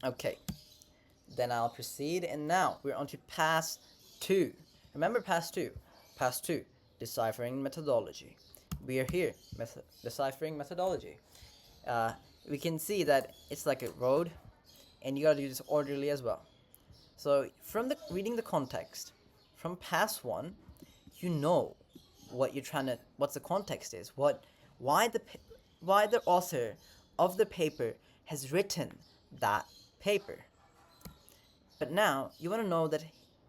Okay, then I'll proceed, and now we're on to pass 2. Remember pass 2? Pass 2, deciphering methodology. We are here, deciphering methodology. Uh, we can see that it's like a road, and you gotta do this orderly as well. So from the reading the context, from pass 1, you know what you're trying to, what's the context is, why the why the author of the paper has written that paper. But now you want to know that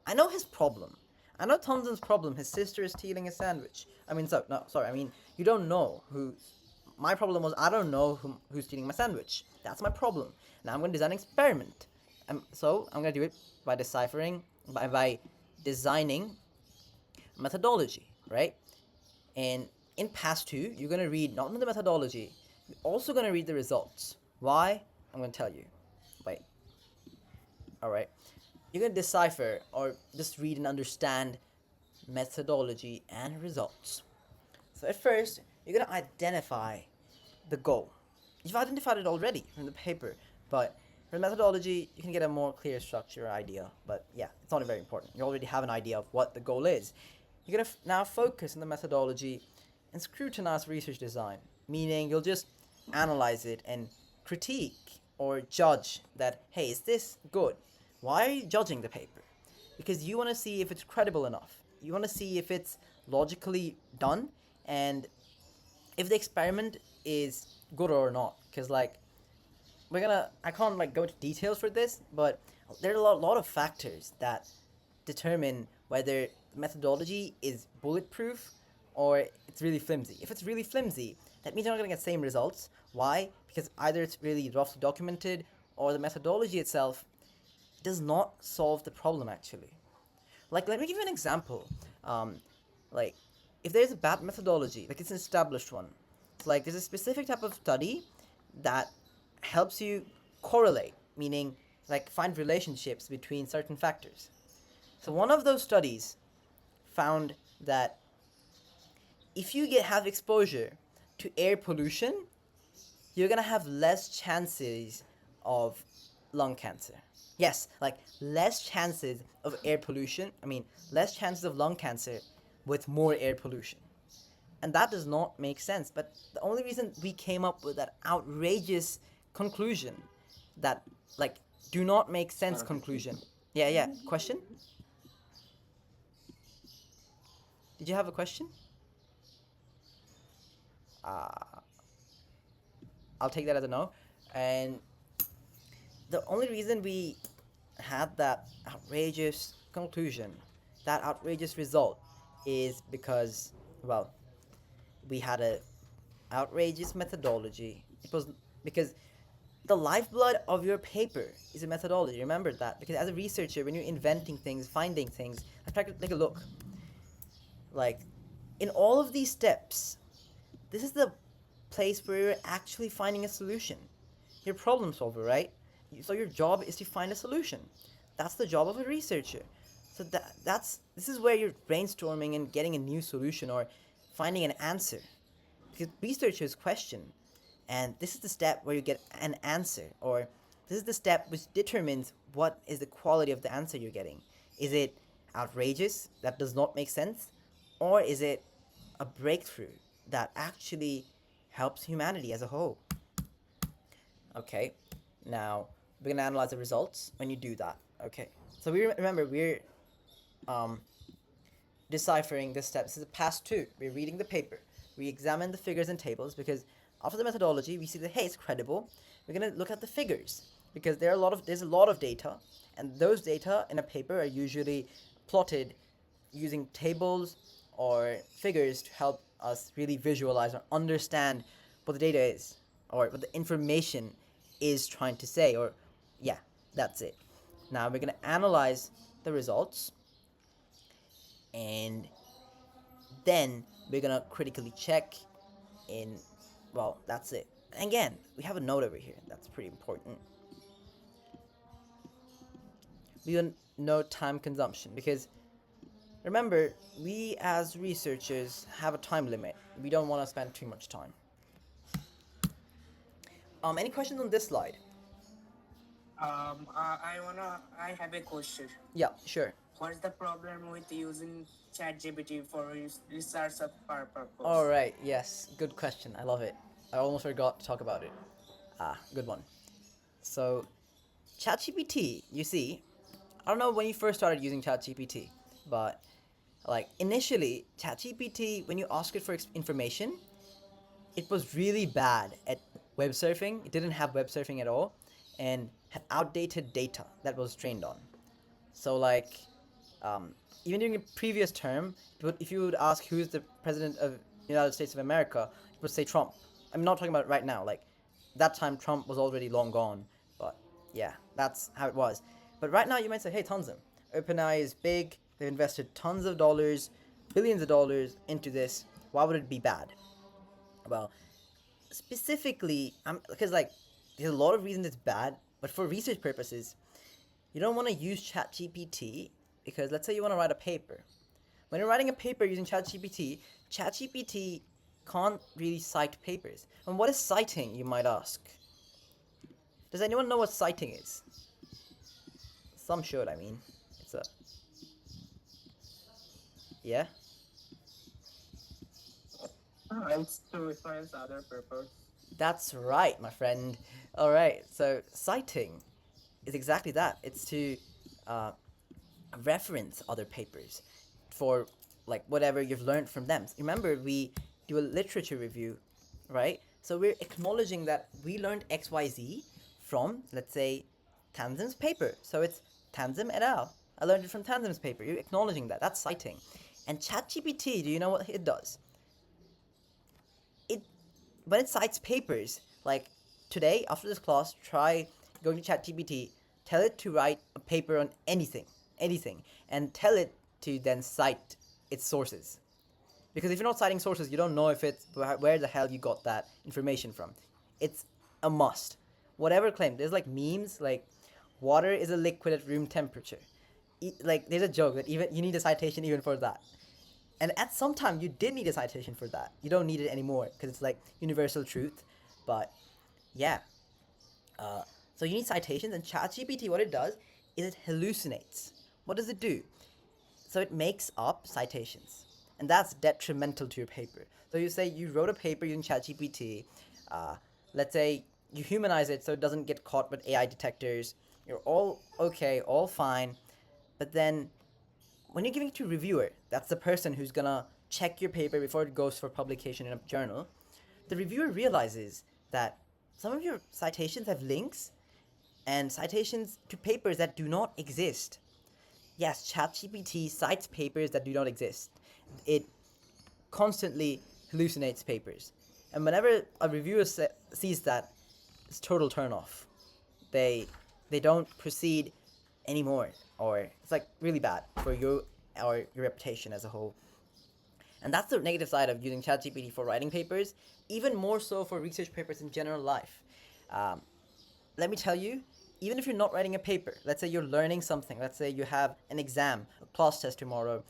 I know his problem. I know Thompson's problem. His sister is stealing a sandwich. I mean, so no, sorry. I mean, you don't know who. My problem was I don't know who's stealing my sandwich. That's my problem. Now I'm going to design an experiment. So I'm going to do it by deciphering by designing methodology, right? And in pass 2, you're going to read not only the methodology, you're also going to read the results. Why? I'm going to tell you. Wait. Alright. You're going to decipher or just read and understand methodology and results. So at first, you're going to identify the goal. You've identified it already from the paper, but for methodology, you can get a more clear structure or idea. But yeah, it's not very important. You already have an idea of what the goal is. You're going to now focus on the methodology and scrutinize research design, meaning you'll just analyze it and critique or judge that, hey, is this good? Why are you judging the paper? Because you want to see if it's credible enough. You want to see if it's logically done and if the experiment is good or not. Because, like, I can't, like, go into details for this, but there are a lot of factors that determine whether methodology is bulletproof or it's really flimsy. If it's really flimsy, that means you're not going to get the same results. Why? Because either it's really roughly documented or the methodology itself does not solve the problem actually. Like, let me give you an example. Like, if there's a bad methodology, like it's an established one, it's like there's a specific type of study that helps you correlate, meaning like find relationships between certain factors. So one of those studies found that if you have exposure to air pollution, you're gonna have less chances of lung cancer. Yes, like less chances of air pollution. I mean, less chances of lung cancer with more air pollution. And that does not make sense. But the only reason we came up with that outrageous conclusion, that like do not make sense conclusion. Yeah, yeah. Question? Did you have a question? I'll take that as a no. And the only reason we had that outrageous conclusion, that outrageous result, is because, well, we had a outrageous methodology. It was because the lifeblood of your paper is a methodology. Remember that, because as a researcher, when you're inventing things, finding things, let's take a look. Like, in all of these steps, this is the place where you're actually finding a solution. You're a problem solver, right? So your job is to find a solution. That's the job of a researcher. So this is where you're brainstorming and getting a new solution or finding an answer. Because researchers question, and this is the step where you get an answer, or this is the step which determines what is the quality of the answer you're getting. Is it outrageous, that does not make sense, or is it a breakthrough that actually helps humanity as a whole? Okay, now we're gonna analyze the results when you do that. Okay, so remember we're deciphering the steps. This is pass 2. We're reading the paper. We examine the figures and tables because after the methodology, we see that hey, it's credible. We're gonna look at the figures because there's a lot of data, and those data in a paper are usually plotted using tables or figures to help us really visualize or understand what the data is or what the information is trying to say. Or yeah, that's it. Now we're gonna analyze the results, and then we're gonna critically check in. Well, that's it. And again, we have a note over here that's pretty important. We don't know time consumption because remember, we as researchers have a time limit. We don't want to spend too much time. Any questions on this slide? I have a question. Yeah, sure. What's the problem with using ChatGPT for research All purpose? right. Yes. Good question. I love it. I almost forgot to talk about it. Good one. So, ChatGPT, you see, I don't know when you first started using ChatGPT, but like initially, ChatGPT, when you ask it for information, it was really bad at web surfing. It didn't have web surfing at all, and had outdated data that was trained on. So like, um, even during a previous term, if you would ask who's the president of the United States of America, it would say Trump. I'm not talking about right now. Like, that time Trump was already long gone. But yeah, that's how it was. But right now you might say, hey, Tanzim, OpenAI is big. They've invested tons of dollars, billions of dollars into this. Why would it be bad? Well, specifically, because like there's a lot of reasons it's bad, but for research purposes, you don't want to use ChatGPT because let's say you want to write a paper. When you're writing a paper using ChatGPT, ChatGPT can't really cite papers. And what is citing, you might ask? Does anyone know what citing is? Some should, I mean. It's a yeah. It's to reference other purpose. That's right, my friend. All right. So citing is exactly that. It's to uh, reference other papers for like whatever you've learned from them. Remember, we do a literature review, right? So we're acknowledging that we learned XYZ from, let's say, Tanzim's paper. So it's Tanzim et al. I learned it from Tanzim's paper. You're acknowledging that. That's citing. And ChatGPT, do you know what it does? It when it cites papers, like today after this class, try going to ChatGPT, tell it to write a paper on anything, and tell it to then cite its sources. Because if you're not citing sources, you don't know if it's where the hell you got that information from. It's a must. Whatever claim, there's like memes like water is a liquid at room temperature. Like there's a joke that even you need a citation even for that. And at some time, you did need a citation for that. You don't need it anymore because it's like universal truth. But yeah, uh, so you need citations, and ChatGPT, what it does is it hallucinates. What does it do? So it makes up citations, and that's detrimental to your paper. So you say you wrote a paper using ChatGPT. Uh, let's say you humanize it so it doesn't get caught with AI detectors. You're all okay, all fine, but then when you're giving it to a reviewer, that's the person who's gonna check your paper before it goes for publication in a journal, the reviewer realizes that some of your citations have links and citations to papers that do not exist. Yes, ChatGPT cites papers that do not exist. It constantly hallucinates papers. And whenever a reviewer sees that, it's total turn off. They they don't proceed anymore, or it's like really bad for you or your reputation as a whole. And that's the negative side of using ChatGPT for writing papers, even more so for research papers in general life. Um, Let me tell you, even if you're not writing a paper, let's say you're learning something, let's say you have an exam, a class test tomorrow,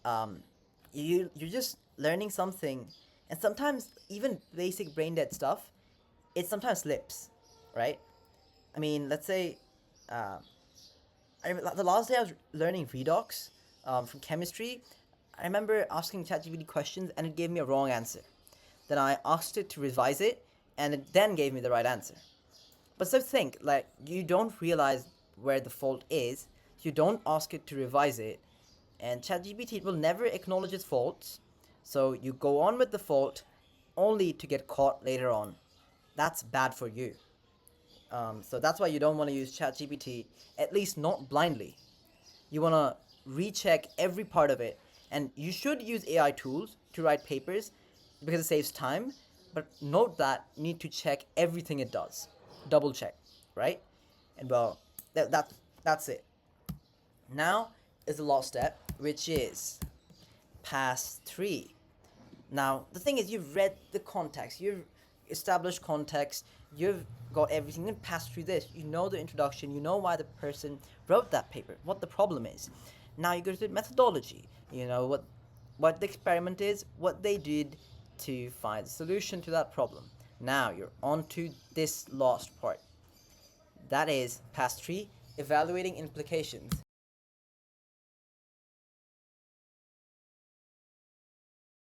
um, you're just learning something, and sometimes even basic brain dead stuff, it sometimes slips, right? I mean, let's say, uh, the last day I was learning redox from chemistry. I remember asking ChatGPT questions and it gave me a wrong answer. Then I asked it to revise it, and it then gave me the right answer. But so think, like, you don't realize where the fault is, you don't ask it to revise it, and ChatGPT will never acknowledge its faults, so you go on with the fault only to get caught later on. That's bad for you. So that's why you don't want to use ChatGPT, at least not blindly. You want to recheck every part of it, and you should use AI tools to write papers because it saves time. But note that you need to check everything it does, double check, right? And well, that's it. Now is the last step, which is pass three. Now, the thing is, you've read the context, you've established context, you've got everything, then pass through this. You know the introduction, you know why the person wrote that paper, what the problem is. Now you go to the methodology, you know what the experiment is, what they did to find the solution to that problem. Now you're on to this last part, That is past 3, evaluating implications.